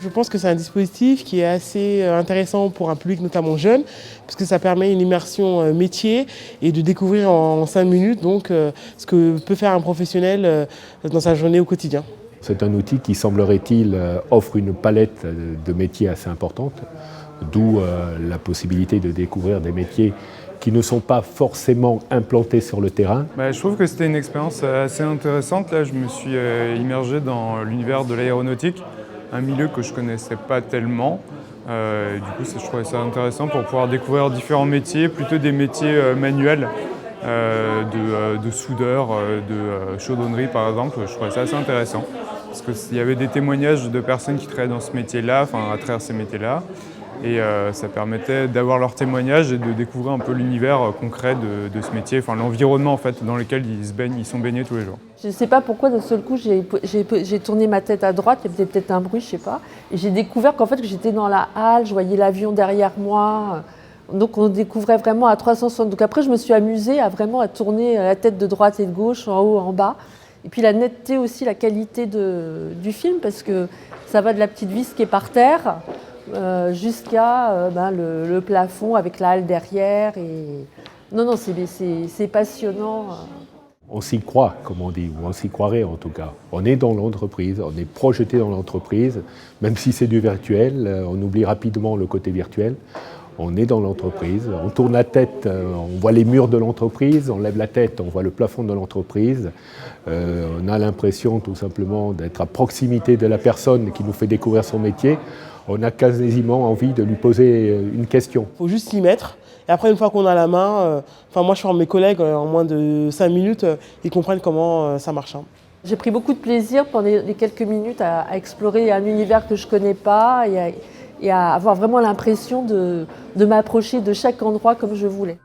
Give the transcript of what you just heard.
Je pense que c'est un dispositif qui est assez intéressant pour un public notamment jeune, parce que ça permet une immersion métier et de découvrir en 5 minutes donc, ce que peut faire un professionnel dans sa journée au quotidien. C'est un outil qui, semblerait-il, offre une palette de métiers assez importante, d'où la possibilité de découvrir des métiers qui ne sont pas forcément implantés sur le terrain. Je trouve que c'était une expérience assez intéressante. Là, je me suis immergé dans l'univers de l'aéronautique, un milieu que je ne connaissais pas tellement. Du coup, je trouvais ça intéressant pour pouvoir découvrir différents métiers, plutôt des métiers manuels, de soudeur, de chaudronnerie par exemple. Je trouvais ça assez intéressant parce qu'il y avait des témoignages de personnes qui travaillaient dans ce métier-là, enfin à travers ces métiers-là. Et ça permettait d'avoir leurs témoignages et de découvrir un peu l'univers concret de ce métier, enfin l'environnement en fait, dans lequel ils sont baignés tous les jours. Je ne sais pas pourquoi d'un seul coup j'ai tourné ma tête à droite, il y avait peut-être un bruit, je ne sais pas. Et j'ai découvert qu'en fait que j'étais dans la halle, je voyais l'avion derrière moi. Donc on découvrait vraiment à 360. Donc après je me suis amusée à vraiment tourner la tête de droite et de gauche, en haut, en bas. Et puis la netteté aussi, la qualité du film, parce que ça va de la petite vis qui est par terre jusqu'à le plafond avec la halle derrière. Et... Non, c'est passionnant. On s'y croit, comme on dit, ou on s'y croirait en tout cas. On est dans l'entreprise, on est projeté dans l'entreprise, même si c'est du virtuel, on oublie rapidement le côté virtuel. On est dans l'entreprise, on tourne la tête, on voit les murs de l'entreprise, on lève la tête, on voit le plafond de l'entreprise. On a l'impression tout simplement d'être à proximité de la personne qui nous fait découvrir son métier. On a quasiment envie de lui poser une question. Il faut juste s'y mettre. Et après, une fois qu'on a la main, moi je forme mes collègues en moins de 5 minutes, ils comprennent comment ça marche. J'ai pris beaucoup de plaisir pendant les quelques minutes à explorer un univers que je ne connais pas et à avoir vraiment l'impression de m'approcher de chaque endroit comme je voulais.